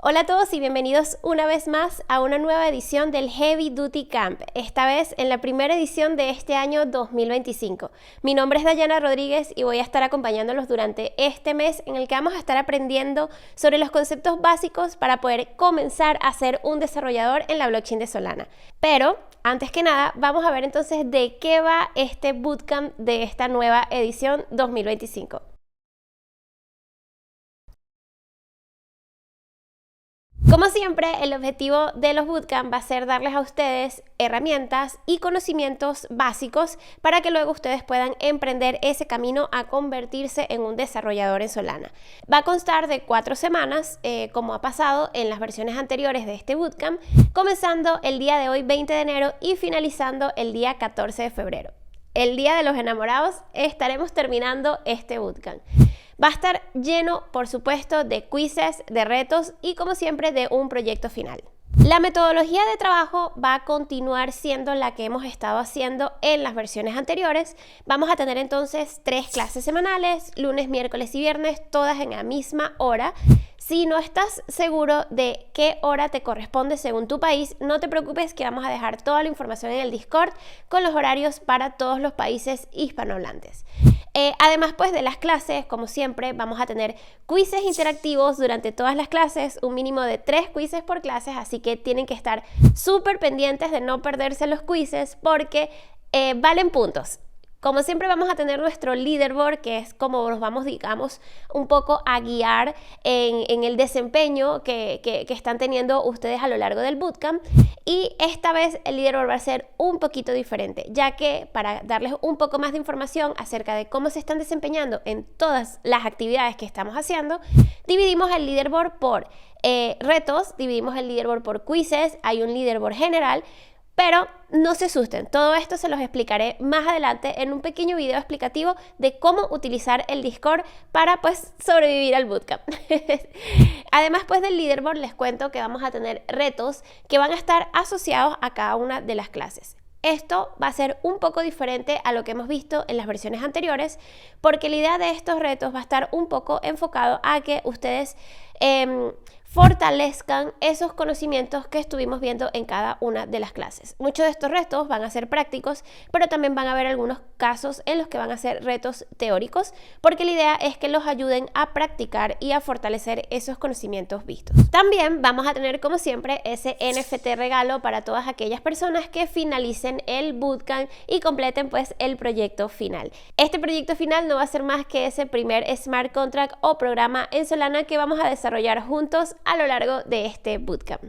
Hola a todos y bienvenidos una vez más a una nueva edición del Heavy Duty Camp, esta vez en la primera edición de este año 2025. Mi nombre es Dayana Rodríguez y voy a estar acompañándolos durante este mes en el que vamos a estar aprendiendo sobre los conceptos básicos para poder comenzar a ser un desarrollador en la blockchain de Solana. Pero antes que nada, vamos a ver entonces de qué va este bootcamp de esta nueva edición 2025. Como siempre, el objetivo de los bootcamp va a ser darles a ustedes herramientas y conocimientos básicos para que luego ustedes puedan emprender ese camino a convertirse en un desarrollador en Solana. Va a constar de 4 semanas, como ha pasado en las versiones anteriores de este bootcamp, comenzando el día de hoy, 20 de enero, y finalizando el día 14 de febrero. El día de los enamorados estaremos terminando este bootcamp. Va a estar lleno, por supuesto, de quizzes, de retos y, como siempre, de un proyecto final. La metodología de trabajo va a continuar siendo la que hemos estado haciendo en las versiones anteriores. Vamos a tener entonces 3 clases semanales, lunes, miércoles y viernes, todas en la misma hora. Si no estás seguro de qué hora te corresponde según tu país, no te preocupes que vamos a dejar toda la información en el Discord con los horarios para todos los países hispanohablantes. Además pues de las clases, como siempre, vamos a tener quizzes interactivos durante todas las clases, un mínimo de 3 quizzes por clases, así que tienen que estar súper pendientes de no perderse los quizzes porque valen puntos. Como siempre vamos a tener nuestro leaderboard, que es como nos vamos, digamos, un poco a guiar en el desempeño que están teniendo ustedes a lo largo del bootcamp. Y esta vez el leaderboard va a ser un poquito diferente, ya que para darles un poco más de información acerca de cómo se están desempeñando en todas las actividades que estamos haciendo, dividimos el leaderboard por retos, dividimos el leaderboard por quizzes, hay un leaderboard general. Pero no se asusten, todo esto se los explicaré más adelante en un pequeño video explicativo de cómo utilizar el Discord para pues sobrevivir al bootcamp. Además pues del leaderboard les cuento que vamos a tener retos que van a estar asociados a cada una de las clases. Esto va a ser un poco diferente a lo que hemos visto en las versiones anteriores porque la idea de estos retos va a estar un poco enfocado a que ustedes fortalezcan esos conocimientos que estuvimos viendo en cada una de las clases. Muchos de estos retos van a ser prácticos, pero también van a haber algunos casos en los que van a ser retos teóricos, porque la idea es que los ayuden a practicar y a fortalecer esos conocimientos vistos. También vamos a tener, como siempre, ese NFT regalo para todas aquellas personas que finalicen el bootcamp y completen pues el proyecto final. Este proyecto final no va a ser más que ese primer smart contract o programa en Solana que vamos a desarrollar juntos a lo largo de este bootcamp.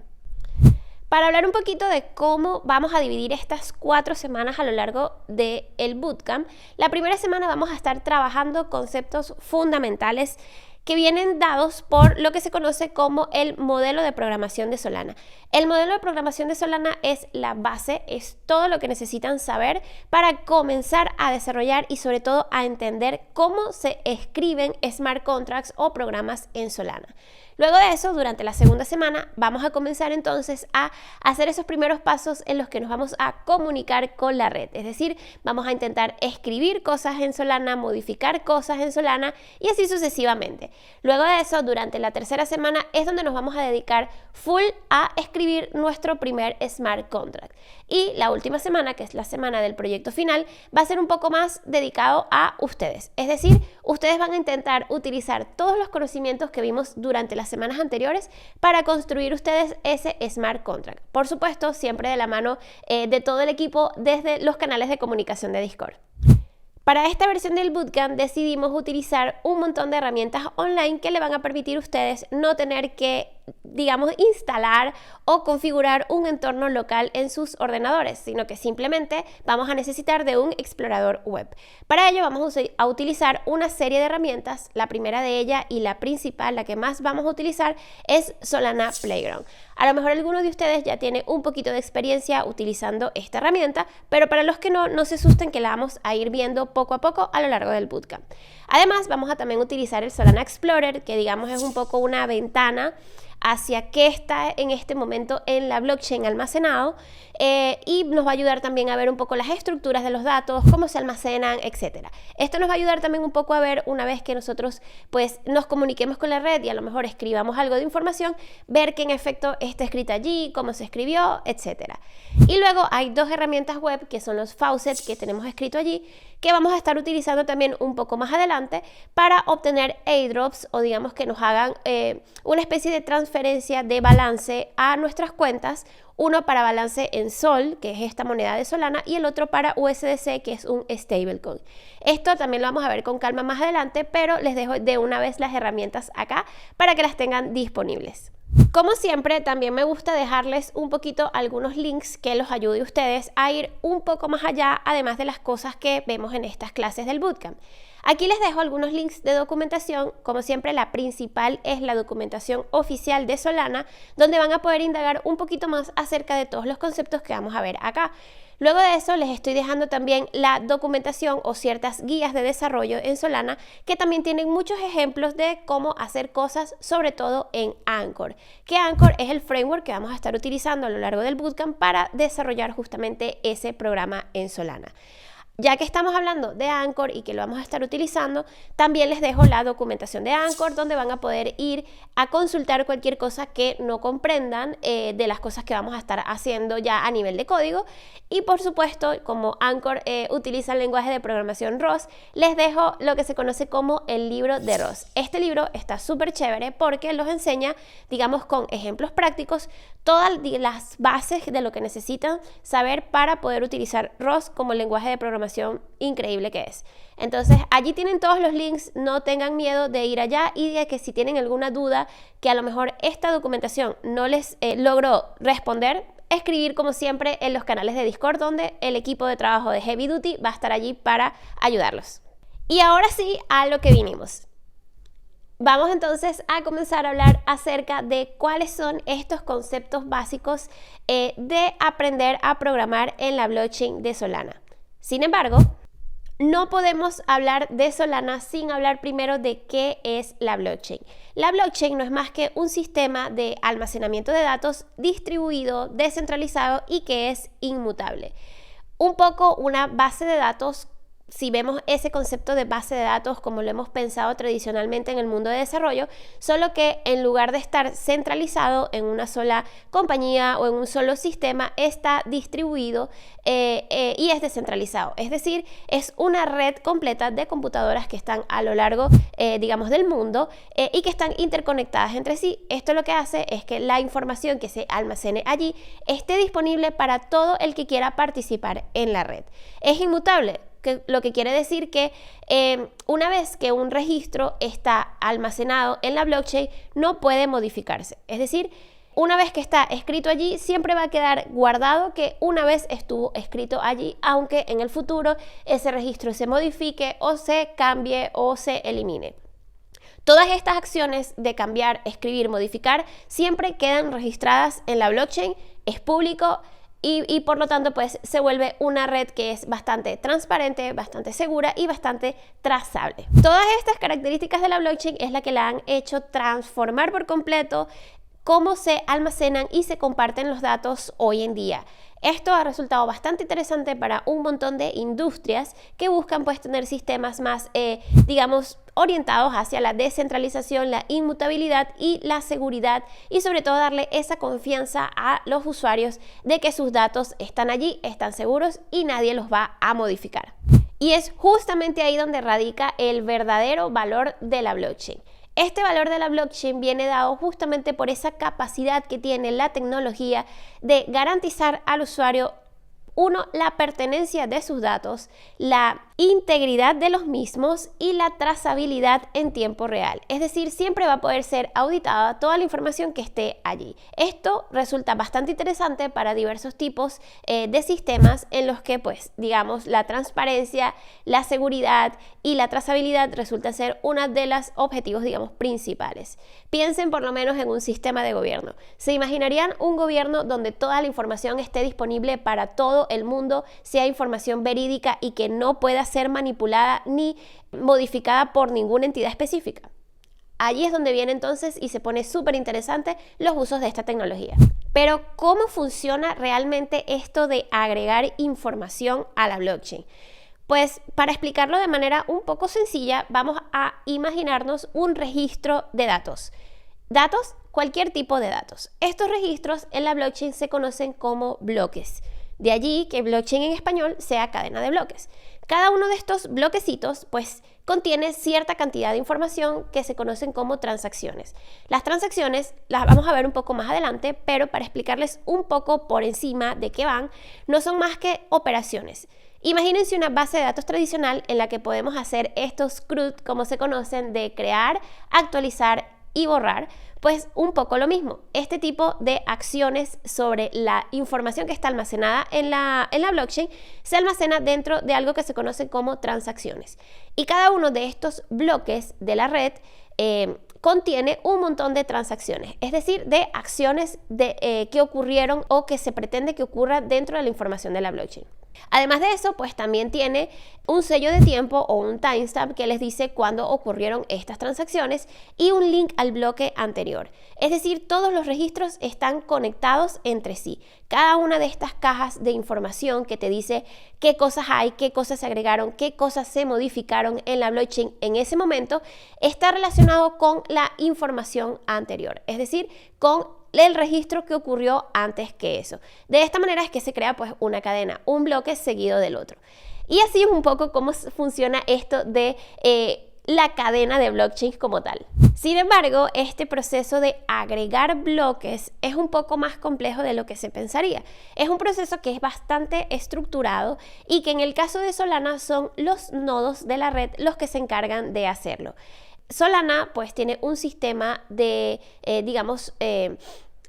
Para hablar un poquito de cómo vamos a dividir estas 4 semanas a lo largo del bootcamp, la primera semana vamos a estar trabajando conceptos fundamentales que vienen dados por lo que se conoce como el modelo de programación de Solana. El modelo de programación de Solana es la base, es todo lo que necesitan saber para comenzar a desarrollar y sobre todo a entender cómo se escriben smart contracts o programas en Solana. Luego de eso, durante la segunda semana, vamos a comenzar entonces a hacer esos primeros pasos en los que nos vamos a comunicar con la red. Es decir, vamos a intentar escribir cosas en Solana, modificar cosas en Solana y así sucesivamente. Luego de eso, durante la tercera semana es donde nos vamos a dedicar full a escribir nuestro primer smart contract. Y la última semana, que es la semana del proyecto final, va a ser un poco más dedicado a ustedes. Es decir, ustedes van a intentar utilizar todos los conocimientos que vimos durante las semanas anteriores para construir ustedes ese smart contract. Por supuesto, siempre de la mano de todo el equipo desde los canales de comunicación de Discord. Para esta versión del bootcamp decidimos utilizar un montón de herramientas online que le van a permitir a ustedes no tener que, digamos, instalar o configurar un entorno local en sus ordenadores, sino que simplemente vamos a necesitar de un explorador web. Para ello vamos a utilizar una serie de herramientas. La primera de ellas y la principal, la que más vamos a utilizar, es Solana Playground. A lo mejor alguno de ustedes ya tiene un poquito de experiencia utilizando esta herramienta, pero para los que no se asusten que la vamos a ir viendo poco a poco a lo largo del bootcamp. Además, vamos a también utilizar el Solana Explorer, que digamos es un poco una ventana hacia qué está en este momento en la blockchain almacenado, y nos va a ayudar también a ver un poco las estructuras de los datos, cómo se almacenan, etc. Esto nos va a ayudar también un poco a ver, una vez que nosotros pues nos comuniquemos con la red y a lo mejor escribamos algo de información, ver que en efecto está escrito allí, cómo se escribió, etc. Y luego hay dos herramientas web que son los faucets que tenemos escrito allí, que vamos a estar utilizando también un poco más adelante para obtener airdrops, o digamos que nos hagan una especie de transferencia de balance a nuestras cuentas, uno para balance en Sol, que es esta moneda de Solana, y el otro para USDC, que es un stablecoin. Esto también lo vamos a ver con calma más adelante, pero les dejo de una vez las herramientas acá para que las tengan disponibles. Como siempre, también me gusta dejarles un poquito algunos links que los ayude a ustedes a ir un poco más allá, además de las cosas que vemos en estas clases del bootcamp. Aquí les dejo algunos links de documentación. Como siempre, la principal es la documentación oficial de Solana, donde van a poder indagar un poquito más acerca de todos los conceptos que vamos a ver acá. Luego de eso les estoy dejando también la documentación o ciertas guías de desarrollo en Solana, que también tienen muchos ejemplos de cómo hacer cosas, sobre todo en Anchor, que Anchor es el framework que vamos a estar utilizando a lo largo del bootcamp para desarrollar justamente ese programa en Solana. Ya que estamos hablando de Anchor y que lo vamos a estar utilizando, también les dejo la documentación de Anchor, donde van a poder ir a consultar cualquier cosa que no comprendan de las cosas que vamos a estar haciendo ya a nivel de código. Y por supuesto, como Anchor utiliza el lenguaje de programación ROS, les dejo lo que se conoce como el libro de ROS. Este libro está súper chévere porque los enseña, digamos, con ejemplos prácticos, todas las bases de lo que necesitan saber para poder utilizar ROS como el lenguaje de programación increíble que es. Entonces allí tienen todos los links, no tengan miedo de ir allá, y de que si tienen alguna duda que a lo mejor esta documentación no les logró responder, escribir como siempre en los canales de Discord, donde el equipo de trabajo de Heavy Duty va a estar allí para ayudarlos. Y ahora sí, a lo que vinimos. Vamos entonces a comenzar a hablar acerca de cuáles son estos conceptos básicos de aprender a programar en la blockchain de Solana. Sin embargo, no podemos hablar de Solana sin hablar primero de qué es la blockchain. La blockchain no es más que un sistema de almacenamiento de datos distribuido, descentralizado y que es inmutable. Un poco una base de datos. Si vemos ese concepto de base de datos como lo hemos pensado tradicionalmente en el mundo de desarrollo, solo que en lugar de estar centralizado en una sola compañía o en un solo sistema, está distribuido y es descentralizado. Es decir, es una red completa de computadoras que están a lo largo, digamos, del mundo y que están interconectadas entre sí. Esto lo que hace es que la información que se almacene allí esté disponible para todo el que quiera participar en la red. Es inmutable, lo que quiere decir que una vez que un registro está almacenado en la blockchain, no puede modificarse. Es decir, una vez que está escrito allí, siempre va a quedar guardado que una vez estuvo escrito allí, aunque en el futuro ese registro se modifique o se cambie o se elimine. Todas estas acciones de cambiar, escribir, modificar, siempre quedan registradas en la blockchain, es público. Y por lo tanto pues se vuelve una red que es bastante transparente, bastante segura y bastante trazable. Todas estas características de la blockchain es la que la han hecho transformar por completo cómo se almacenan y se comparten los datos hoy en día. Esto ha resultado bastante interesante para un montón de industrias que buscan pues tener sistemas más, digamos, orientados hacia la descentralización, la inmutabilidad y la seguridad, y sobre todo darle esa confianza a los usuarios de que sus datos están allí, están seguros y nadie los va a modificar. Y es justamente ahí donde radica el verdadero valor de la blockchain. Este valor de la blockchain viene dado justamente por esa capacidad que tiene la tecnología de garantizar al usuario, uno, la pertenencia de sus datos, la integridad de los mismos y la trazabilidad en tiempo real. Es decir, siempre va a poder ser auditada toda la información que esté allí. Esto resulta bastante interesante para diversos tipos de sistemas en los que, pues, digamos, la transparencia, la seguridad y la trazabilidad resulta ser uno de los objetivos, digamos, principales. Piensen por lo menos en un sistema de gobierno. ¿Se imaginarían un gobierno donde toda la información esté disponible para todo el mundo, sea información verídica y que no pueda ser manipulada ni modificada por ninguna entidad específica? Allí es donde viene entonces y se pone súper interesante los usos de esta tecnología. Pero ¿cómo funciona realmente esto de agregar información a la blockchain? Pues para explicarlo de manera un poco sencilla, vamos a imaginarnos un registro de datos. Datos, cualquier tipo de datos. Estos registros en la blockchain se conocen como bloques. De allí que blockchain en español sea cadena de bloques. Cada uno de estos bloquecitos pues contiene cierta cantidad de información que se conocen como transacciones. Las transacciones las vamos a ver un poco más adelante, pero para explicarles un poco por encima de qué van, no son más que operaciones. Imagínense una base de datos tradicional en la que podemos hacer estos CRUD, como se conocen, de crear, actualizar y borrar, pues un poco lo mismo. Este tipo de acciones sobre la información que está almacenada en la blockchain se almacena dentro de algo que se conoce como transacciones. Y cada uno de estos bloques de la red contiene un montón de transacciones, es decir, de acciones que ocurrieron o que se pretende que ocurra dentro de la información de la blockchain. Además de eso, pues también tiene un sello de tiempo o un timestamp que les dice cuándo ocurrieron estas transacciones y un link al bloque anterior. Es decir, todos los registros están conectados entre sí. Cada una de estas cajas de información que te dice qué cosas hay, qué cosas se agregaron, qué cosas se modificaron en la blockchain en ese momento, está relacionado con la información anterior. Es decir, con el registro que ocurrió antes que eso. De esta manera es que se crea pues una cadena, un bloque seguido del otro. Y así es un poco cómo funciona esto de la cadena de blockchain como tal. Sin embargo, este proceso de agregar bloques es un poco más complejo de lo que se pensaría. Es un proceso que es bastante estructurado y que en el caso de Solana son los nodos de la red los que se encargan de hacerlo. Solana pues tiene un sistema de,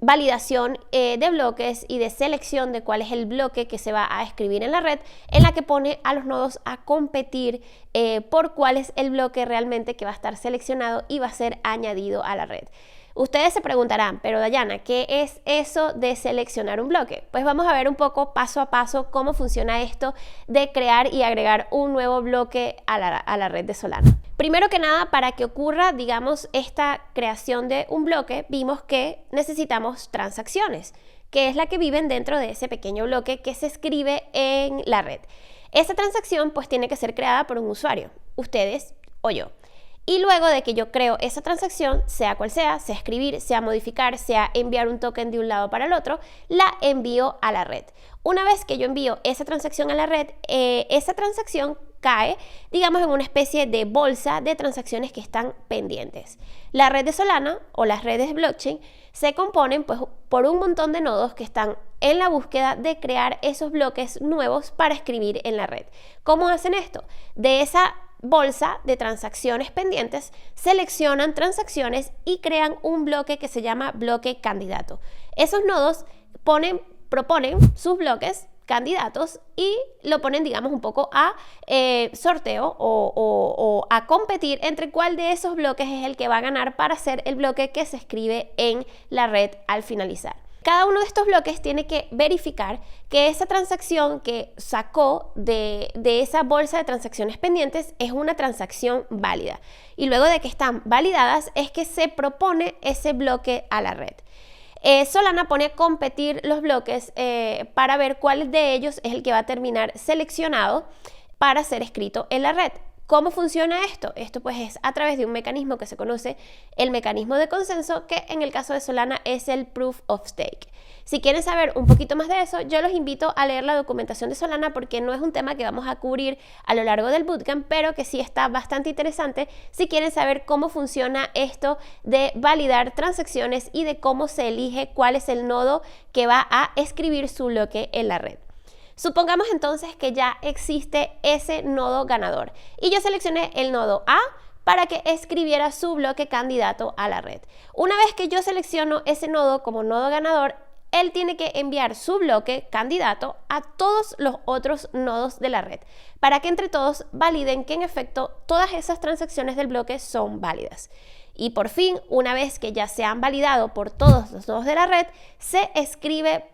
validación de bloques y de selección de cuál es el bloque que se va a escribir en la red, en la que pone a los nodos a competir por cuál es el bloque realmente que va a estar seleccionado y va a ser añadido a la red. Ustedes se preguntarán, pero Dayana, ¿qué es eso de seleccionar un bloque? Pues vamos a ver un poco paso a paso cómo funciona esto de crear y agregar un nuevo bloque a la red de Solana. Primero que nada, para que ocurra, digamos, esta creación de un bloque, vimos que necesitamos transacciones, que es la que viven dentro de ese pequeño bloque que se escribe en la red. Esa transacción pues tiene que ser creada por un usuario, ustedes o yo. Y luego de que yo creo esa transacción, sea cual sea escribir, sea modificar, sea enviar un token de un lado para el otro, la envío a la red. Una vez que yo envío esa transacción a la red, esa transacción cae, digamos, en una especie de bolsa de transacciones que están pendientes. La red de Solana o las redes de blockchain se componen pues, por un montón de nodos que están en la búsqueda de crear esos bloques nuevos para escribir en la red. ¿Cómo hacen esto? De esa bolsa de transacciones pendientes, seleccionan transacciones y crean un bloque que se llama bloque candidato. Esos nodos proponen sus bloques candidatos y lo ponen, digamos, un poco a sorteo o a competir entre cuál de esos bloques es el que va a ganar para ser el bloque que se escribe en la red al finalizar. Cada uno de estos bloques tiene que verificar que esa transacción que sacó de esa bolsa de transacciones pendientes es una transacción válida. Y luego de que están validadas es que se propone ese bloque a la red. Solana pone a competir los bloques para ver cuál de ellos es el que va a terminar seleccionado para ser escrito en la red. ¿Cómo funciona esto? Esto pues es a través de un mecanismo que se conoce el mecanismo de consenso, que en el caso de Solana es el Proof of Stake. Si quieren saber un poquito más de eso, yo los invito a leer la documentación de Solana porque no es un tema que vamos a cubrir a lo largo del bootcamp, pero que sí está bastante interesante si quieren saber cómo funciona esto de validar transacciones y de cómo se elige cuál es el nodo que va a escribir su bloque en la red. Supongamos entonces que ya existe ese nodo ganador y yo seleccioné el nodo A para que escribiera su bloque candidato a la red. Una vez que yo selecciono ese nodo como nodo ganador, él tiene que enviar su bloque candidato a todos los otros nodos de la red para que entre todos validen que en efecto todas esas transacciones del bloque son válidas. Y por fin, una vez que ya se han validado por todos los nodos de la red, se escribe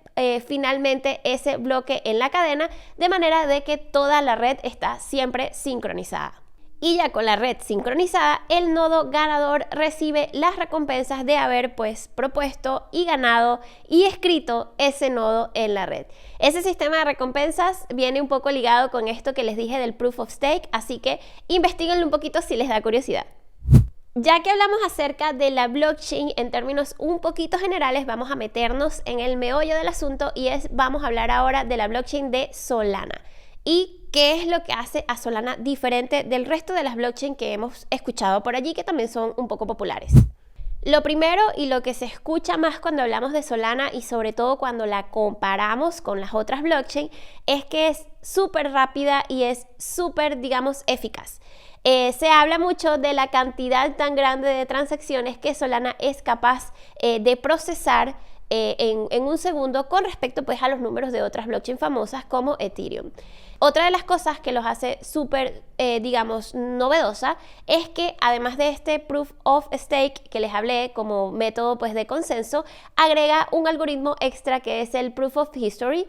finalmente ese bloque en la cadena de manera de que toda la red está siempre sincronizada. Y ya con la red sincronizada, el nodo ganador recibe las recompensas de haber pues propuesto y ganado y escrito ese nodo en la red. Ese sistema de recompensas viene un poco ligado con esto que les dije del Proof of Stake, así que investíguenlo un poquito si les da curiosidad. Ya que hablamos acerca de la blockchain en términos un poquito generales, vamos a meternos en el meollo del asunto y vamos a hablar ahora de la blockchain de Solana. ¿Y qué es lo que hace a Solana diferente del resto de las blockchain que hemos escuchado por allí, que también son un poco populares? Lo primero y lo que se escucha más cuando hablamos de Solana y sobre todo cuando la comparamos con las otras blockchain es que es súper rápida y es súper, digamos, eficaz. Se habla mucho de la cantidad tan grande de transacciones que Solana es capaz de procesar en un segundo con respecto pues a los números de otras blockchain famosas como Ethereum. Otra de las cosas que los hace súper, digamos, novedosa es que además de este Proof of Stake que les hablé como método pues de consenso, agrega un algoritmo extra que es el Proof of History,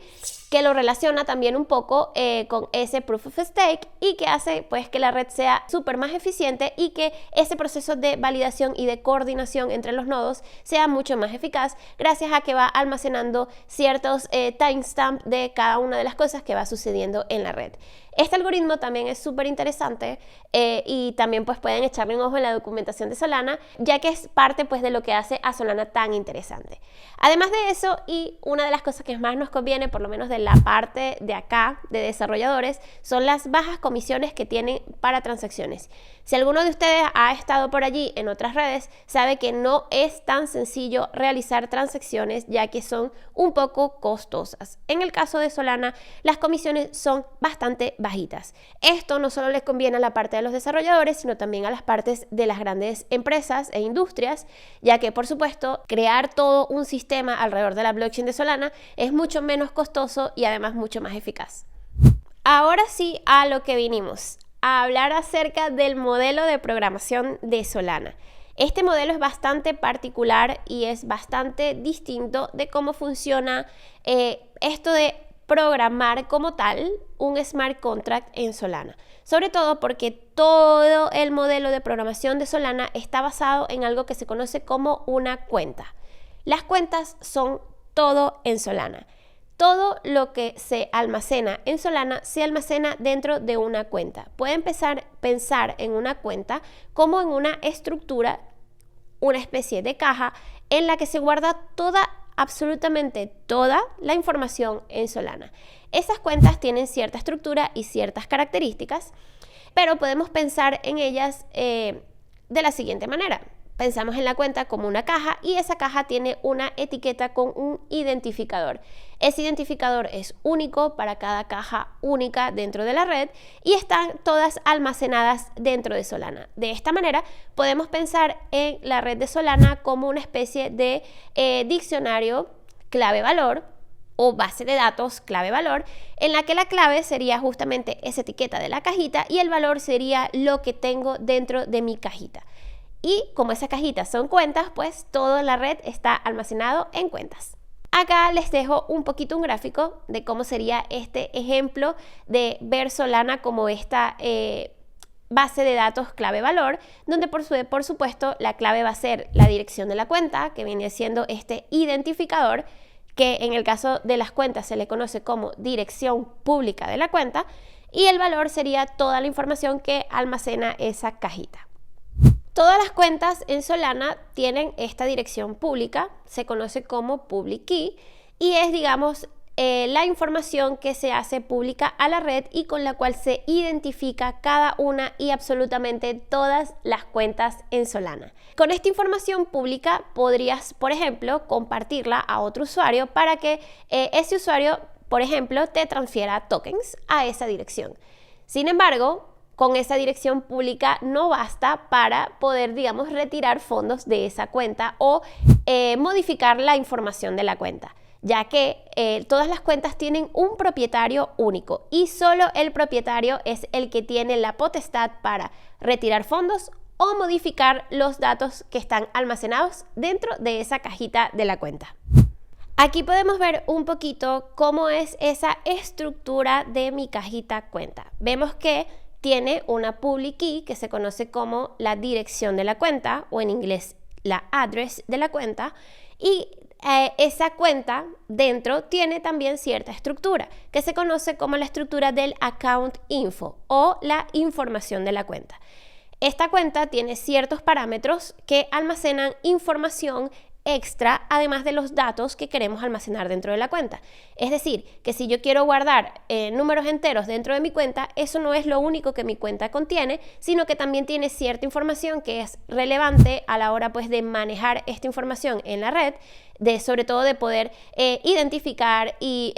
que lo relaciona también un poco con ese Proof of Stake y que hace pues que la red sea súper más eficiente y que ese proceso de validación y de coordinación entre los nodos sea mucho más eficaz gracias a que va almacenando ciertos timestamps de cada una de las cosas que va sucediendo en la red. Este algoritmo también es súper interesante y también pues pueden echarle un ojo en la documentación de Solana, ya que es parte pues de lo que hace a Solana tan interesante. Además de eso, y una de las cosas que más nos conviene, por lo menos de la parte de acá de desarrolladores, son las bajas comisiones que tienen para transacciones. Si alguno de ustedes ha estado por allí en otras redes, sabe que no es tan sencillo realizar transacciones, ya que son un poco costosas. En el caso de Solana, las comisiones son bastante bajitas. Esto no solo les conviene a la parte de los desarrolladores, sino también a las partes de las grandes empresas e industrias, ya que por supuesto crear todo un sistema alrededor de la blockchain de Solana es mucho menos costoso y además mucho más eficaz. Ahora sí a lo que vinimos, a hablar acerca del modelo de programación de Solana. Este modelo es bastante particular y es bastante distinto de cómo funciona esto de programar como tal un smart contract en Solana, sobre todo porque todo el modelo de programación de Solana está basado en algo que se conoce como una cuenta. Las cuentas son todo en Solana. Todo lo que se almacena en Solana se almacena dentro de una cuenta. Puede empezar a pensar en una cuenta como en una estructura, una especie de caja en la que se guarda absolutamente toda la información en Solana. Esas cuentas tienen cierta estructura y ciertas características, pero podemos pensar en ellas de la siguiente manera. Pensamos en la cuenta como una caja y esa caja tiene una etiqueta con un identificador. Ese identificador es único para cada caja única dentro de la red y están todas almacenadas dentro de Solana. De esta manera podemos pensar en la red de Solana como una especie de diccionario clave-valor o base de datos clave-valor, en la que la clave sería justamente esa etiqueta de la cajita y el valor sería lo que tengo dentro de mi cajita. Y como esas cajitas son cuentas, pues toda la red está almacenado en cuentas. Acá les dejo un poquito un gráfico de cómo sería este ejemplo de ver Solana como esta base de datos clave-valor, donde por supuesto la clave va a ser la dirección de la cuenta, que viene siendo este identificador, que en el caso de las cuentas se le conoce como dirección pública de la cuenta, y el valor sería toda la información que almacena esa cajita. Todas las cuentas en Solana tienen esta dirección pública, se conoce como public key y es, digamos, la información que se hace pública a la red y con la cual se identifica cada una y absolutamente todas las cuentas en Solana. Con esta información pública podrías, por ejemplo, compartirla a otro usuario para que ese usuario, por ejemplo, te transfiera tokens a esa dirección. Sin embargo, con esa dirección pública no basta para poder, digamos, retirar fondos de esa cuenta o modificar la información de la cuenta, ya que todas las cuentas tienen un propietario único y solo el propietario es el que tiene la potestad para retirar fondos o modificar los datos que están almacenados dentro de esa cajita de la cuenta. Aquí podemos ver un poquito cómo es esa estructura de mi cajita cuenta. Vemos que tiene una public key que se conoce como la dirección de la cuenta, o en inglés la address de la cuenta, y esa cuenta dentro tiene también cierta estructura que se conoce como la estructura del account info o la información de la cuenta. Esta cuenta tiene ciertos parámetros que almacenan información extra, además de los datos que queremos almacenar dentro de la cuenta. Es decir, que si yo quiero guardar números enteros dentro de mi cuenta, eso no es lo único que mi cuenta contiene, sino que también tiene cierta información que es relevante a la hora pues de manejar esta información en la red, sobre todo de poder identificar y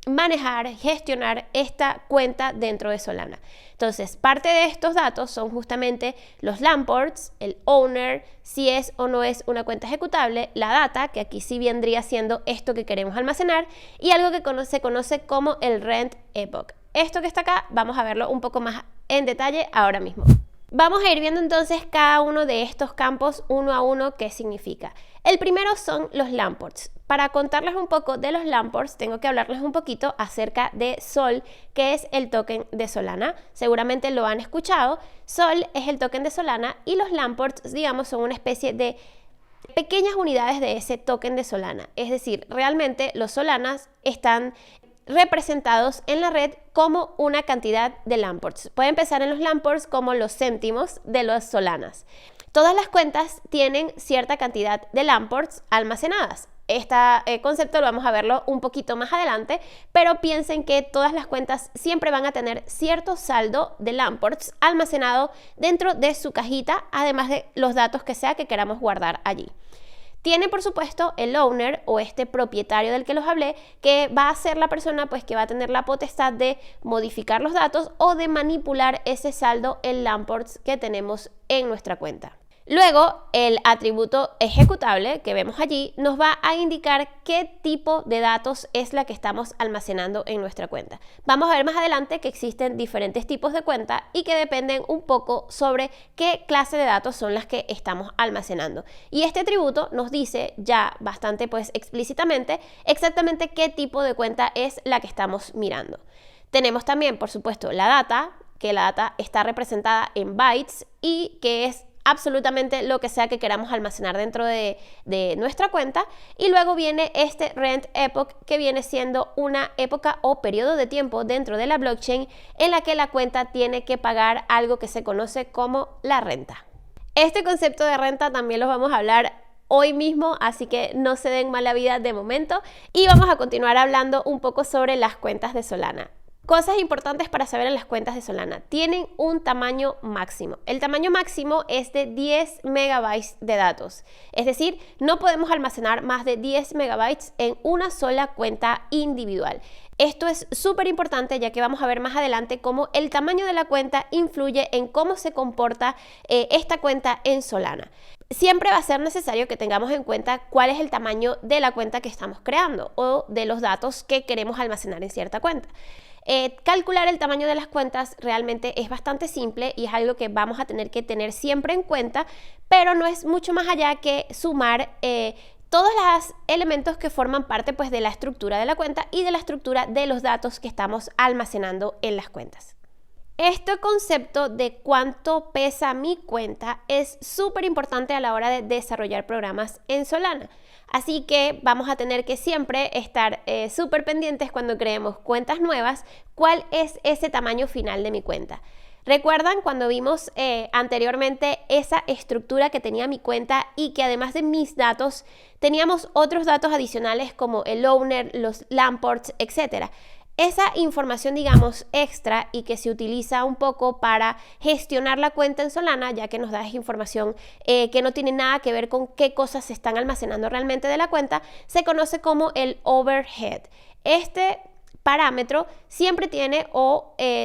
manejar, gestionar esta cuenta dentro de Solana. Entonces, parte de estos datos son justamente los LAN ports, el owner, si es o no es una cuenta ejecutable, la data, que aquí sí vendría siendo esto que queremos almacenar, y algo que se conoce como el rent epoch. Esto que está acá, vamos a verlo un poco más en detalle ahora mismo. Vamos a ir viendo entonces cada uno de estos campos uno a uno qué significa. El primero son los LAN ports. Para contarles un poco de los LAN ports, tengo que hablarles un poquito acerca de Sol, que es el token de Solana. Seguramente lo han escuchado. Sol es el token de Solana y los LAN ports, digamos, son una especie de pequeñas unidades de ese token de Solana. Es decir, realmente los Solanas están representados en la red como una cantidad de LAN ports. Puede empezar en los LAN ports como los céntimos de los Solanas. Todas las cuentas tienen cierta cantidad de LAN ports almacenadas. Este concepto lo vamos a verlo un poquito más adelante, pero piensen que todas las cuentas siempre van a tener cierto saldo de LAN ports almacenado dentro de su cajita, además de los datos que sea que queramos guardar allí. Tiene, por supuesto, el owner o este propietario del que los hablé, que va a ser la persona pues, que va a tener la potestad de modificar los datos o de manipular ese saldo en LAN ports que tenemos en nuestra cuenta. Luego, el atributo ejecutable que vemos allí nos va a indicar qué tipo de datos es la que estamos almacenando en nuestra cuenta. Vamos a ver más adelante que existen diferentes tipos de cuenta y que dependen un poco sobre qué clase de datos son las que estamos almacenando. Y este atributo nos dice ya bastante pues explícitamente exactamente qué tipo de cuenta es la que estamos mirando. Tenemos también, por supuesto, la data, que la data está representada en bytes y que es absolutamente lo que sea que queramos almacenar dentro de nuestra cuenta. Y luego viene este rent epoch, que viene siendo una época o periodo de tiempo dentro de la blockchain en la que la cuenta tiene que pagar algo que se conoce como la renta. Este concepto de renta también lo vamos a hablar hoy mismo, así que no se den mala vida de momento, y vamos a continuar hablando un poco sobre las cuentas de Solana. Cosas importantes para saber en las cuentas de Solana. Tienen un tamaño máximo. El tamaño máximo es de 10 megabytes de datos. Es decir, no podemos almacenar más de 10 megabytes en una sola cuenta individual. Esto es súper importante, ya que vamos a ver más adelante cómo el tamaño de la cuenta influye en cómo se comporta esta cuenta en Solana. Siempre va a ser necesario que tengamos en cuenta cuál es el tamaño de la cuenta que estamos creando o de los datos que queremos almacenar en cierta cuenta. Calcular el tamaño de las cuentas realmente es bastante simple y es algo que vamos a tener que tener siempre en cuenta, pero no es mucho más allá que sumar todos los elementos que forman parte pues, de la estructura de la cuenta y de la estructura de los datos que estamos almacenando en las cuentas. Este concepto de cuánto pesa mi cuenta es súper importante a la hora de desarrollar programas en Solana. Así que vamos a tener que siempre estar súper pendientes cuando creemos cuentas nuevas, cuál es ese tamaño final de mi cuenta. ¿Recuerdan cuando vimos anteriormente esa estructura que tenía mi cuenta y que además de mis datos teníamos otros datos adicionales como el owner, los LAN ports, etcétera? Esa información, digamos, extra y que se utiliza un poco para gestionar la cuenta en Solana, ya que nos da esa información que no tiene nada que ver con qué cosas se están almacenando realmente de la cuenta, se conoce como el overhead. Este parámetro siempre tiene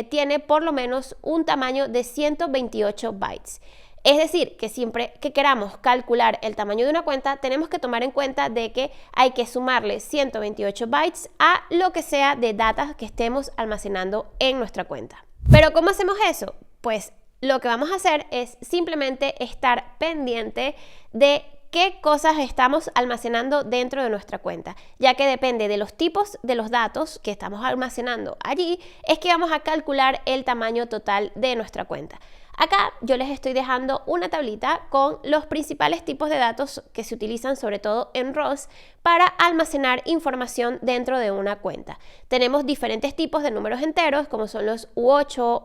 tiene por lo menos un tamaño de 128 bytes. Es decir, que siempre que queramos calcular el tamaño de una cuenta, tenemos que tomar en cuenta de que hay que sumarle 128 bytes a lo que sea de datos que estemos almacenando en nuestra cuenta. ¿Pero cómo hacemos eso? Pues lo que vamos a hacer es simplemente estar pendiente de qué cosas estamos almacenando dentro de nuestra cuenta, ya que depende de los tipos de los datos que estamos almacenando allí, es que vamos a calcular el tamaño total de nuestra cuenta. Acá yo les estoy dejando una tablita con los principales tipos de datos que se utilizan sobre todo en ROS para almacenar información dentro de una cuenta. Tenemos diferentes tipos de números enteros, como son los U8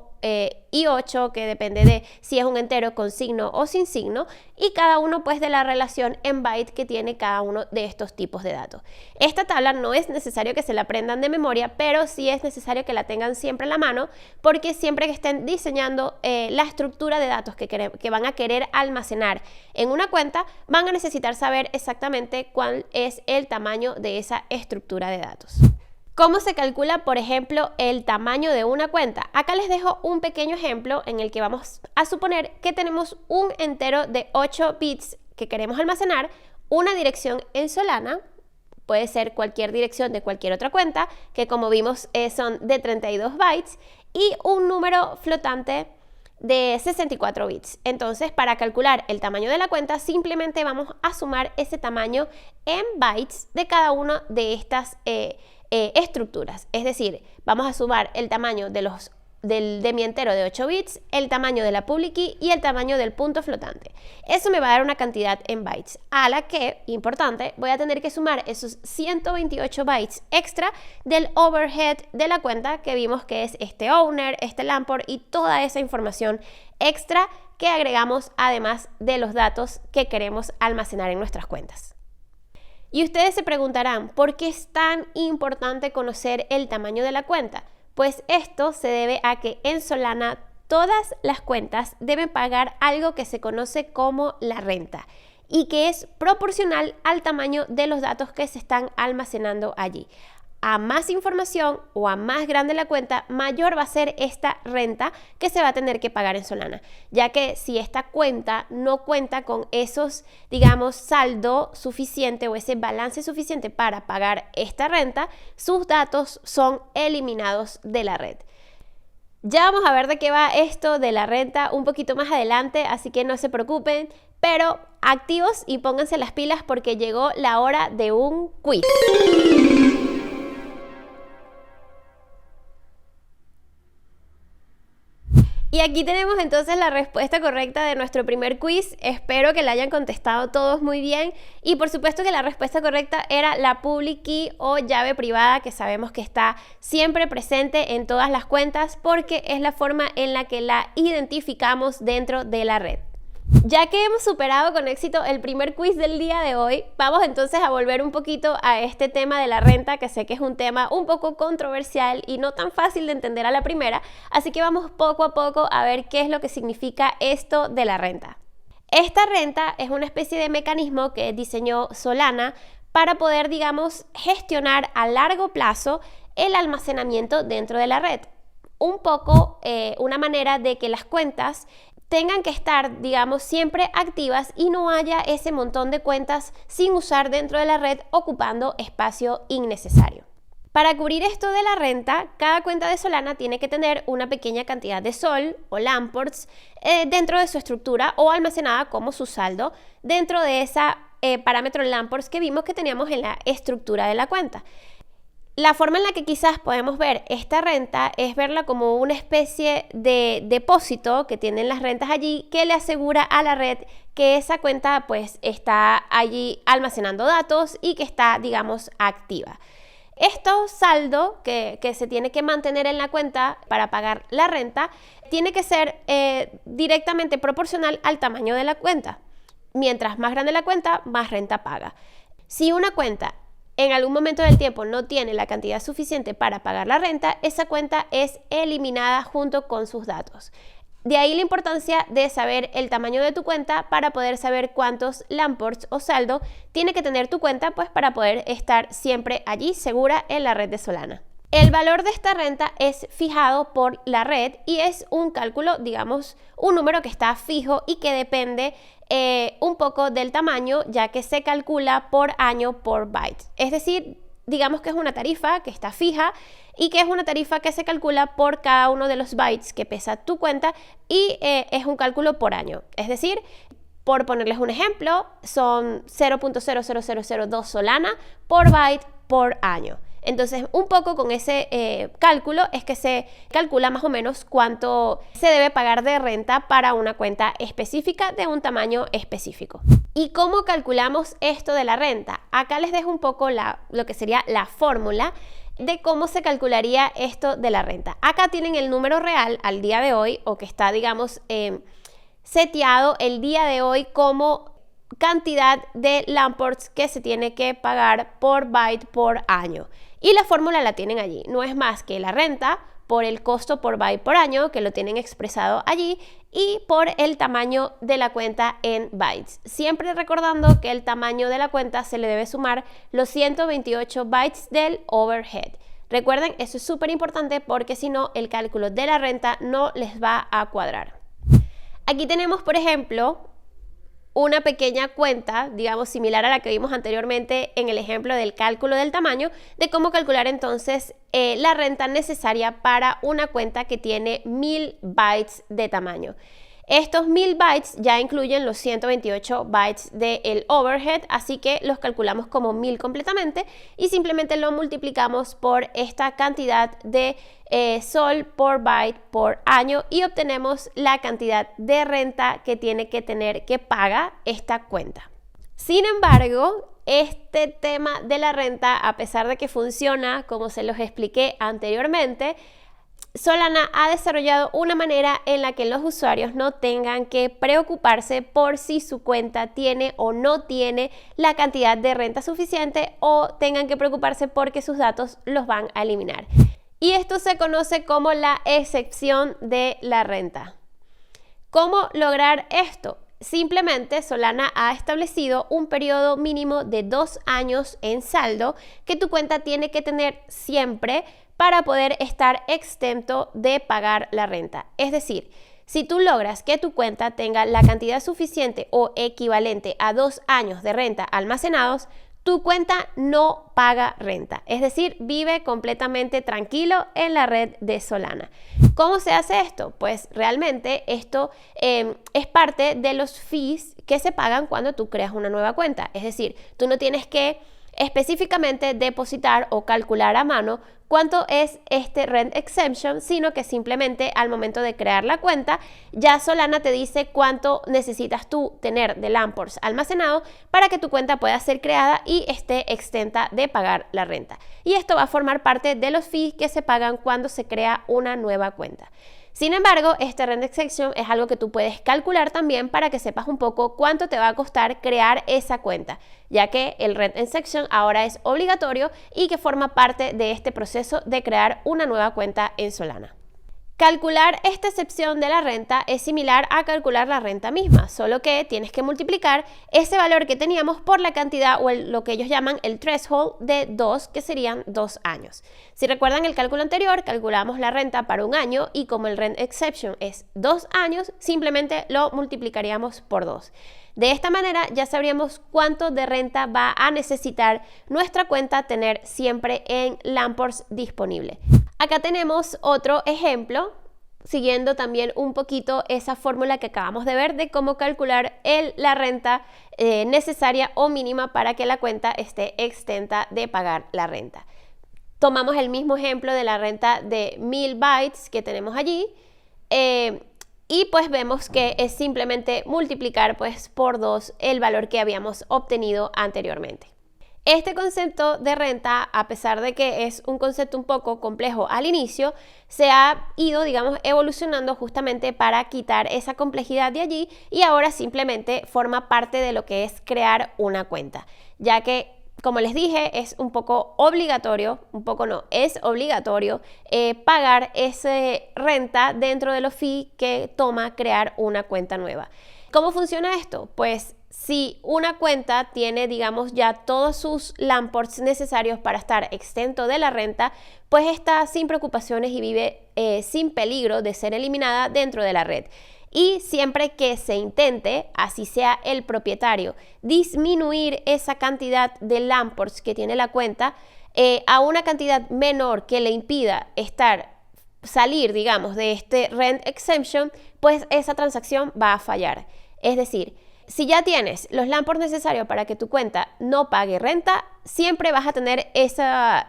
y 8, que depende de si es un entero con signo o sin signo, y cada uno pues de la relación en byte que tiene cada uno de estos tipos de datos. Esta tabla no es necesario que se la aprendan de memoria, pero sí es necesario que la tengan siempre a la mano, porque siempre que estén diseñando la estructura de datos que van a querer almacenar en una cuenta, van a necesitar saber exactamente cuál es el tamaño de esa estructura de datos. ¿Cómo se calcula, por ejemplo, el tamaño de una cuenta? Acá les dejo un pequeño ejemplo en el que vamos a suponer que tenemos un entero de 8 bits que queremos almacenar, una dirección en Solana, puede ser cualquier dirección de cualquier otra cuenta, que como vimos son de 32 bytes, y un número flotante de 64 bits. Entonces, para calcular el tamaño de la cuenta, simplemente vamos a sumar ese tamaño en bytes de cada una de estas estructuras. Es decir, vamos a sumar el tamaño de mi entero de 8 bits, el tamaño de la public key y el tamaño del punto flotante. Eso me va a dar una cantidad en bytes, a la que, importante, voy a tener que sumar esos 128 bytes extra del overhead de la cuenta que vimos que es este owner, este lamport y toda esa información extra que agregamos además de los datos que queremos almacenar en nuestras cuentas. Y ustedes se preguntarán, ¿por qué es tan importante conocer el tamaño de la cuenta? Pues esto se debe a que en Solana todas las cuentas deben pagar algo que se conoce como la renta y que es proporcional al tamaño de los datos que se están almacenando allí. A más información o a más grande la cuenta, mayor va a ser esta renta que se va a tener que pagar en Solana, ya que si esta cuenta no cuenta con esos, digamos, saldo suficiente o ese balance suficiente para pagar esta renta, sus datos son eliminados de la red. Ya vamos a ver de qué va esto de la renta un poquito más adelante, así que no se preocupen, pero activos y pónganse las pilas porque llegó la hora de un quiz. Y aquí tenemos entonces la respuesta correcta de nuestro primer quiz. Espero que la hayan contestado todos muy bien. Y por supuesto que la respuesta correcta era la public key o llave privada, que sabemos que está siempre presente en todas las cuentas porque es la forma en la que la identificamos dentro de la red. Ya que hemos superado con éxito el primer quiz del día de hoy, vamos entonces a volver un poquito a este tema de la renta, que sé que es un tema un poco controversial y no tan fácil de entender a la primera, así que vamos poco a poco a ver qué es lo que significa esto de la renta. Esta renta es una especie de mecanismo que diseñó Solana para poder, digamos, gestionar a largo plazo el almacenamiento dentro de la red. Un poco una manera de que las cuentas tengan que estar, digamos, siempre activas y no haya ese montón de cuentas sin usar dentro de la red ocupando espacio innecesario. Para cubrir esto de la renta, cada cuenta de Solana tiene que tener una pequeña cantidad de sol o lamports dentro de su estructura o almacenada como su saldo dentro de esa parámetro lamports que vimos que teníamos en la estructura de la cuenta. La forma en la que quizás podemos ver esta renta es verla como una especie de depósito que tienen las rentas allí que le asegura a la red que esa cuenta pues está allí almacenando datos y que está, digamos, activa. Esto saldo que se tiene que mantener en la cuenta para pagar la renta tiene que ser directamente proporcional al tamaño de la cuenta. Mientras más grande la cuenta, más renta paga. Si una cuenta en algún momento del tiempo no tiene la cantidad suficiente para pagar la renta, esa cuenta es eliminada junto con sus datos. De ahí la importancia de saber el tamaño de tu cuenta para poder saber cuántos lamports o saldo tiene que tener tu cuenta pues para poder estar siempre allí segura en la red de Solana. El valor de esta renta es fijado por la red y es un cálculo, digamos, un número que está fijo y que depende un poco del tamaño, ya que se calcula por año por byte. Es decir, digamos que es una tarifa que está fija y que es una tarifa que se calcula por cada uno de los bytes que pesa tu cuenta y es un cálculo por año. Es decir, Por ponerles un ejemplo, son 0.00002 Solana por byte por año. Entonces, un poco con ese cálculo es que se calcula más o menos cuánto se debe pagar de renta para una cuenta específica de un tamaño específico. ¿Y cómo calculamos esto de la renta? Acá les dejo un poco lo que sería la fórmula de cómo se calcularía esto de la renta. Acá tienen el número real al día de hoy, o que está, digamos, seteado el día de hoy como cantidad de Lamports que se tiene que pagar por byte por año. Y la fórmula la tienen allí. No es más que la renta por el costo por byte por año, que lo tienen expresado allí, y por el tamaño de la cuenta en bytes. Siempre recordando que el tamaño de la cuenta se le debe sumar los 128 bytes del overhead. Recuerden, eso es súper importante porque si no, el cálculo de la renta no les va a cuadrar. Aquí tenemos, por ejemplo, una pequeña cuenta, digamos, similar a la que vimos anteriormente en el ejemplo del cálculo del tamaño, de cómo calcular entonces la renta necesaria para una cuenta que tiene 1000 bytes de tamaño. Estos 1000 bytes ya incluyen los 128 bytes del overhead, así que los calculamos como 1000 completamente y simplemente lo multiplicamos por esta cantidad de sol por byte por año y obtenemos la cantidad de renta que tiene que tener, que paga esta cuenta. Sin embargo, este tema de la renta, a pesar de que funciona como se los expliqué anteriormente, Solana ha desarrollado una manera en la que los usuarios no tengan que preocuparse por si su cuenta tiene o no tiene la cantidad de renta suficiente o tengan que preocuparse porque sus datos los van a eliminar. Y esto se conoce como la excepción de la renta. ¿Cómo lograr esto? Simplemente Solana ha establecido un periodo mínimo de 2 años en saldo que tu cuenta tiene que tener siempre para poder estar exento de pagar la renta. Es decir, si tú logras que tu cuenta tenga la cantidad suficiente o equivalente a 2 años de renta almacenados, tu cuenta no paga renta, es decir, vive completamente tranquilo en la red de Solana. ¿Cómo se hace esto? Pues realmente esto es parte de los fees que se pagan cuando tú creas una nueva cuenta. Es decir, tú no tienes que específicamente depositar o calcular a mano cuánto es este rent exemption, sino que simplemente al momento de crear la cuenta, ya Solana te dice cuánto necesitas tú tener de Lamports almacenado para que tu cuenta pueda ser creada y esté exenta de pagar la renta. Y esto va a formar parte de los fees que se pagan cuando se crea una nueva cuenta. Sin embargo, este rent exemption es algo que tú puedes calcular también para que sepas un poco cuánto te va a costar crear esa cuenta, ya que el rent exemption ahora es obligatorio y que forma parte de este proceso de crear una nueva cuenta en Solana. Calcular esta excepción de la renta es similar a calcular la renta misma, solo que tienes que multiplicar ese valor que teníamos por la cantidad o lo que ellos llaman el threshold de 2, que serían 2 años. Si recuerdan el cálculo anterior, calculamos la renta para un año y como el rent exception es 2 años, simplemente lo multiplicaríamos por 2. De esta manera ya sabríamos cuánto de renta va a necesitar nuestra cuenta tener siempre en Lamports disponible. Acá tenemos otro ejemplo, siguiendo también un poquito esa fórmula que acabamos de ver de cómo calcular la renta necesaria o mínima para que la cuenta esté exenta de pagar la renta. Tomamos el mismo ejemplo de la renta de 1000 bytes que tenemos allí y pues vemos que es simplemente multiplicar pues por 2 el valor que habíamos obtenido anteriormente. Este concepto de renta, a pesar de que es un concepto un poco complejo al inicio, se ha ido, digamos, evolucionando justamente para quitar esa complejidad de allí y ahora simplemente forma parte de lo que es crear una cuenta, ya que, como les dije, es un poco obligatorio, es obligatorio pagar esa renta dentro de los fees que toma crear una cuenta nueva. ¿Cómo funciona esto? Pues si una cuenta tiene, digamos, ya todos sus Lamports necesarios para estar exento de la renta, pues está sin preocupaciones y vive sin peligro de ser eliminada dentro de la red. Y siempre que se intente, así sea el propietario, disminuir esa cantidad de Lamports que tiene la cuenta a una cantidad menor que le impida salir, digamos, de este rent exemption, pues esa transacción va a fallar. Es decir, Si ya tienes los lamport necesarios para que tu cuenta no pague renta, siempre vas a tener esa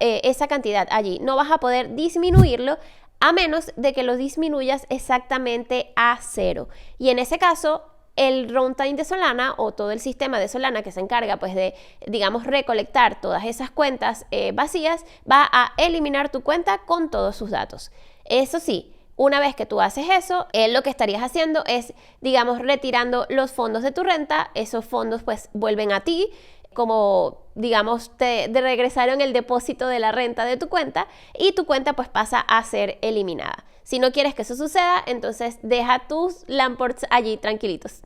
cantidad allí. No vas a poder disminuirlo a menos de que lo disminuyas exactamente a 0. Y en ese caso, el runtime de Solana o todo el sistema de Solana que se encarga pues de, digamos, recolectar todas esas cuentas vacías, va a eliminar tu cuenta con todos sus datos. Eso sí, una vez que tú haces eso, lo que estarías haciendo es, digamos, retirando los fondos de tu renta. Esos fondos pues vuelven a ti, como, digamos, te regresaron el depósito de la renta de tu cuenta y tu cuenta pues pasa a ser eliminada. Si no quieres que eso suceda, entonces deja tus lamports allí tranquilitos.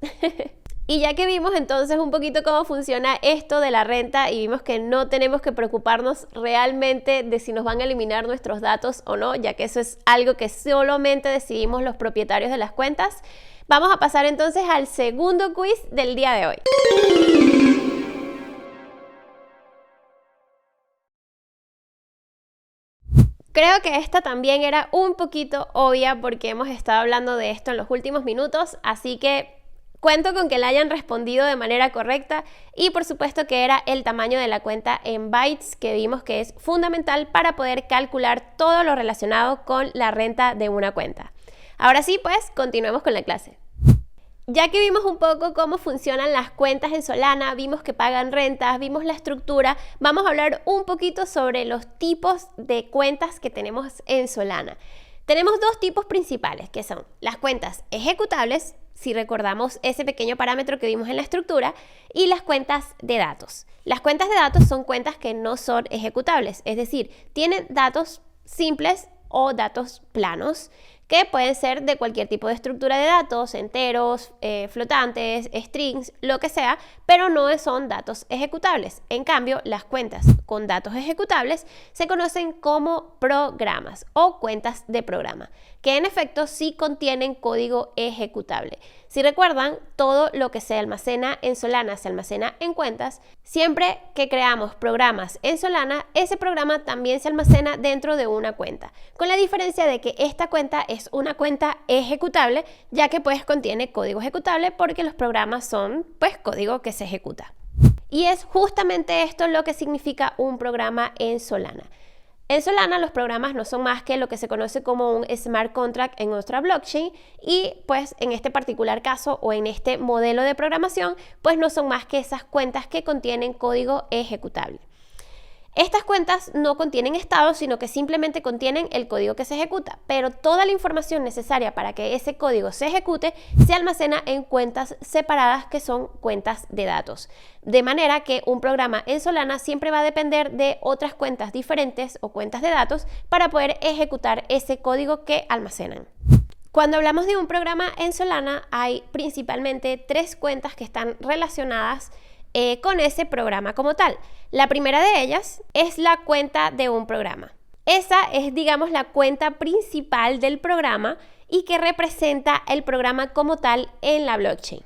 Y ya que vimos entonces un poquito cómo funciona esto de la renta y vimos que no tenemos que preocuparnos realmente de si nos van a eliminar nuestros datos o no, ya que eso es algo que solamente decidimos los propietarios de las cuentas, vamos a pasar entonces al segundo quiz del día de hoy. Creo que esta también era un poquito obvia porque hemos estado hablando de esto en los últimos minutos, así que cuento con que la hayan respondido de manera correcta y por supuesto que era el tamaño de la cuenta en bytes, que vimos que es fundamental para poder calcular todo lo relacionado con la renta de una cuenta. Ahora sí, pues continuemos con la clase. Ya que vimos un poco cómo funcionan las cuentas en Solana, vimos que pagan rentas, vimos la estructura, vamos a hablar un poquito sobre los tipos de cuentas que tenemos en Solana. Tenemos dos tipos principales, que son las cuentas ejecutables, si recordamos ese pequeño parámetro que vimos en la estructura, y las cuentas de datos. Las cuentas de datos son cuentas que no son ejecutables, es decir, tienen datos simples o datos planos, que pueden ser de cualquier tipo de estructura de datos, enteros, flotantes, strings, lo que sea, pero no son datos ejecutables. En cambio, las cuentas con datos ejecutables se conocen como programas o cuentas de programa, que en efecto sí contienen código ejecutable. Si recuerdan, todo lo que se almacena en Solana se almacena en cuentas. Siempre que creamos programas en Solana, ese programa también se almacena dentro de una cuenta, con la diferencia de que esta cuenta es una cuenta ejecutable, ya que pues contiene código ejecutable porque los programas son pues código que se ejecuta. Y es justamente esto lo que significa un programa en Solana. En Solana los programas no son más que lo que se conoce como un smart contract en nuestra blockchain y pues en este particular caso o en este modelo de programación pues no son más que esas cuentas que contienen código ejecutable. Estas cuentas no contienen estado, sino que simplemente contienen el código que se ejecuta, pero toda la información necesaria para que ese código se ejecute se almacena en cuentas separadas que son cuentas de datos. De manera que un programa en Solana siempre va a depender de otras cuentas diferentes o cuentas de datos para poder ejecutar ese código que almacenan. Cuando hablamos de un programa en Solana, hay principalmente tres cuentas que están relacionadas con ese programa como tal. La primera de ellas es la cuenta de un programa. Esa es, digamos, la cuenta principal del programa y que representa el programa como tal en la blockchain.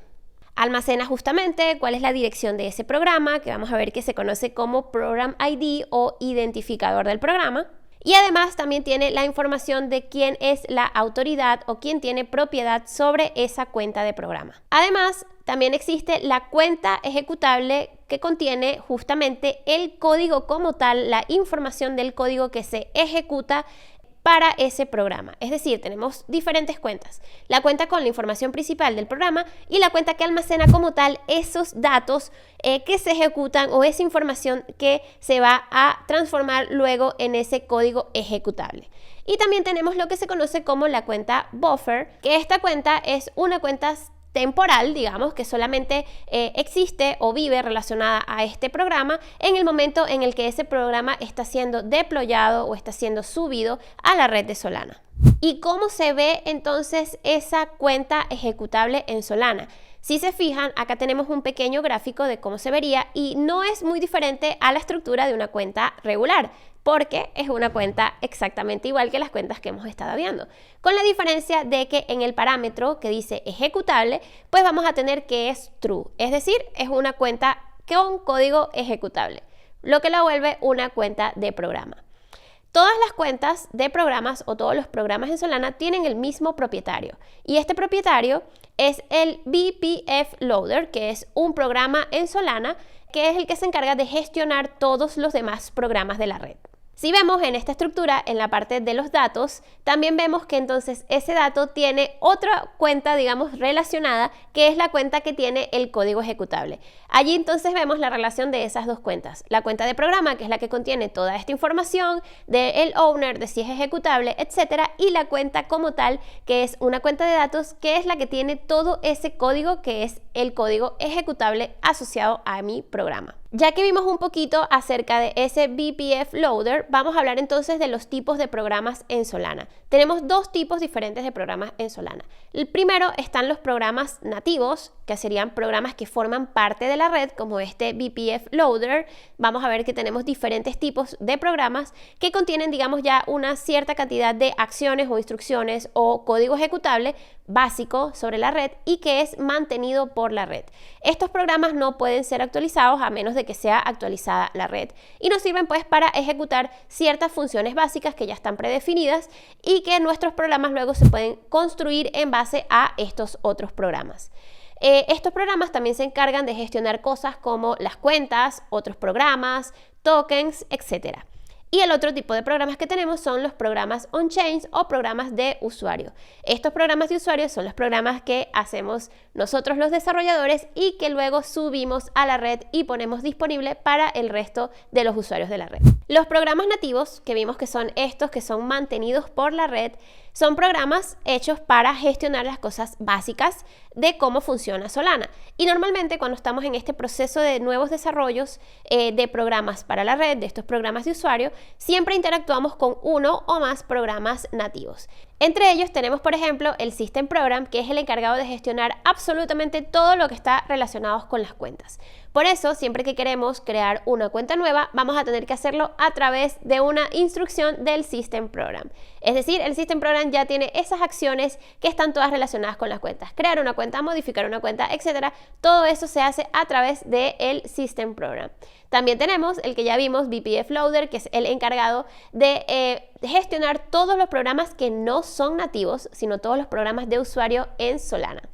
Almacena justamente cuál es la dirección de ese programa, que vamos a ver que se conoce como Program ID o identificador del programa. Y además también tiene la información de quién es la autoridad o quién tiene propiedad sobre esa cuenta de programa. Además, también existe la cuenta ejecutable que contiene justamente el código como tal, la información del código que se ejecuta para ese programa. Es decir, tenemos diferentes cuentas. La cuenta con la información principal del programa y la cuenta que almacena como tal esos datos que se ejecutan o esa información que se va a transformar luego en ese código ejecutable. Y también tenemos lo que se conoce como la cuenta buffer, que esta cuenta es una cuenta temporal, digamos, que solamente existe o vive relacionada a este programa en el momento en el que ese programa está siendo deployado o está siendo subido a la red de Solana. ¿Y cómo se ve entonces esa cuenta ejecutable en Solana? Si se fijan, acá tenemos un pequeño gráfico de cómo se vería y no es muy diferente a la estructura de una cuenta regular, porque es una cuenta exactamente igual que las cuentas que hemos estado viendo, con la diferencia de que en el parámetro que dice ejecutable, pues vamos a tener que es true, es decir, es una cuenta con código ejecutable, lo que la vuelve una cuenta de programa. Todas las cuentas de programas o todos los programas en Solana tienen el mismo propietario y este propietario es el BPF Loader, que es un programa en Solana que es el que se encarga de gestionar todos los demás programas de la red. Si vemos en esta estructura, en la parte de los datos, también vemos que entonces ese dato tiene otra cuenta, digamos, relacionada, que es la cuenta que tiene el código ejecutable. Allí entonces vemos la relación de esas dos cuentas. La cuenta de programa, que es la que contiene toda esta información del owner, de si es ejecutable, etcétera, y la cuenta como tal, que es una cuenta de datos, que es la que tiene todo ese código, que es el código ejecutable asociado a mi programa. Ya que vimos un poquito acerca de ese BPF Loader, vamos a hablar entonces de los tipos de programas en Solana. Tenemos dos tipos diferentes de programas en Solana. El primero están los programas nativos, que serían programas que forman parte de la red, como este BPF Loader. Vamos a ver que tenemos diferentes tipos de programas que contienen, digamos, ya una cierta cantidad de acciones o instrucciones o código ejecutable básico sobre la red y que es mantenido por la red. Estos programas no pueden ser actualizados a menos de que sea actualizada la red y nos sirven pues para ejecutar ciertas funciones básicas que ya están predefinidas y que nuestros programas luego se pueden construir en base a estos otros programas. Estos programas también se encargan de gestionar cosas como las cuentas, otros programas, tokens, etc. Y el otro tipo de programas que tenemos son los programas on-chain o programas de usuario. Estos programas de usuario son los programas que hacemos nosotros los desarrolladores y que luego subimos a la red y ponemos disponible para el resto de los usuarios de la red. Los programas nativos, que vimos que son estos que son mantenidos por la red, son programas hechos para gestionar las cosas básicas de cómo funciona Solana. Y normalmente cuando estamos en este proceso de nuevos desarrollos de programas para la red, de estos programas de usuario, siempre interactuamos con uno o más programas nativos. Entre ellos tenemos, por ejemplo, el System Program, que es el encargado de gestionar absolutamente todo lo que está relacionado con las cuentas. Por eso, siempre que queremos crear una cuenta nueva, vamos a tener que hacerlo a través de una instrucción del System Program. Es decir, el System Program ya tiene esas acciones que están todas relacionadas con las cuentas. Crear una cuenta, modificar una cuenta, etcétera. Todo eso se hace a través del System Program. También tenemos el que ya vimos, BPF Loader, que es el encargado de gestionar todos los programas que no son nativos, sino todos los programas de usuario en Solana.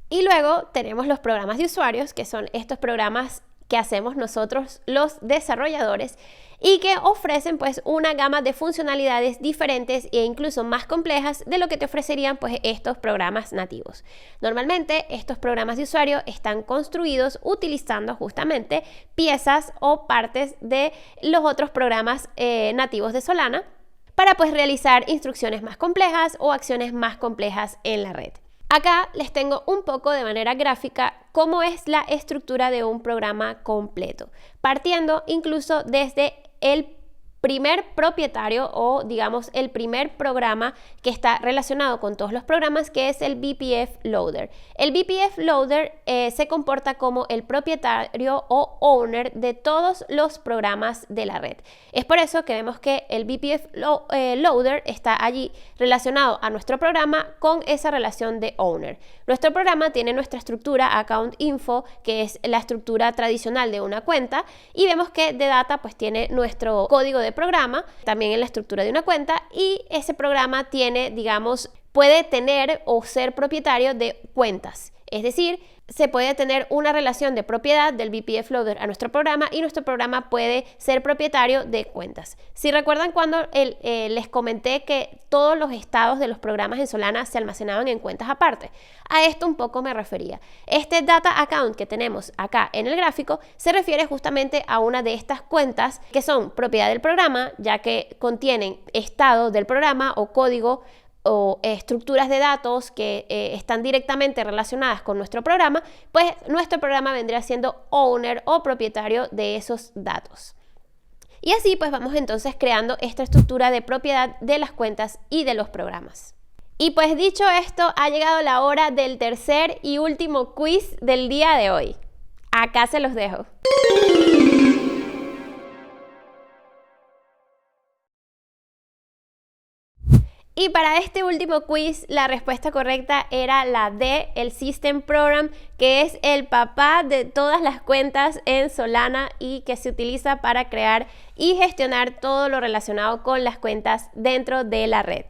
Y luego tenemos los programas de usuarios, que son estos programas que hacemos nosotros los desarrolladores y que ofrecen pues una gama de funcionalidades diferentes e incluso más complejas de lo que te ofrecerían pues estos programas nativos. Normalmente estos programas de usuario están construidos utilizando justamente piezas o partes de los otros programas nativos de Solana para pues realizar instrucciones más complejas o acciones más complejas en la red. Acá les tengo un poco de manera gráfica cómo es la estructura de un programa completo, partiendo incluso desde el primer propietario o digamos el primer programa que está relacionado con todos los programas, que es el BPF Loader. El BPF Loader se comporta como el propietario o owner de todos los programas de la red. Es por eso que vemos que el BPF Loader está allí relacionado a nuestro programa con esa relación de owner. Nuestro programa tiene nuestra estructura account info, que es la estructura tradicional de una cuenta, y vemos que de data pues tiene nuestro código de programa, también en la estructura de una cuenta, y ese programa tiene, digamos, puede tener o ser propietario de cuentas. Es decir, se puede tener una relación de propiedad del BPF Loader a nuestro programa y nuestro programa puede ser propietario de cuentas. Si recuerdan cuando les comenté que todos los estados de los programas en Solana se almacenaban en cuentas aparte, a esto un poco me refería. Este data account que tenemos acá en el gráfico se refiere justamente a una de estas cuentas que son propiedad del programa, ya que contienen estado del programa o código o estructuras de datos que están directamente relacionadas con nuestro programa, pues nuestro programa vendría siendo owner o propietario de esos datos. Y así pues vamos entonces creando esta estructura de propiedad de las cuentas y de los programas. Y pues dicho esto, ha llegado la hora del tercer y último quiz del día de hoy. Acá se los dejo. Y para este último quiz, la respuesta correcta era la D, el System Program, que es el papá de todas las cuentas en Solana y que se utiliza para crear y gestionar todo lo relacionado con las cuentas dentro de la red.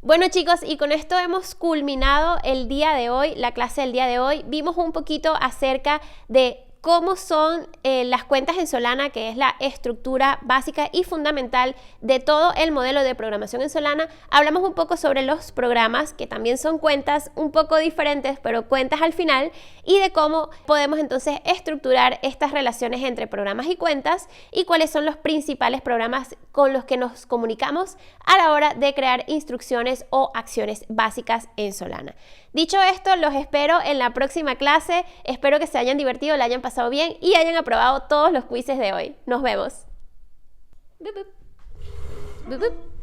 Bueno chicos, y con esto hemos culminado el día de hoy, la clase del día de hoy. Vimos un poquito acerca de cómo son las cuentas en Solana, que es la estructura básica y fundamental de todo el modelo de programación en Solana. Hablamos un poco sobre los programas, que también son cuentas un poco diferentes, pero cuentas al final, y de cómo podemos entonces estructurar estas relaciones entre programas y cuentas y cuáles son los principales programas con los que nos comunicamos a la hora de crear instrucciones o acciones básicas en Solana. Dicho esto, los espero en la próxima clase. Espero que se hayan divertido, la hayan pasado bien y hayan aprobado todos los quizzes de hoy. Nos vemos. Bup, bup. Bup, bup.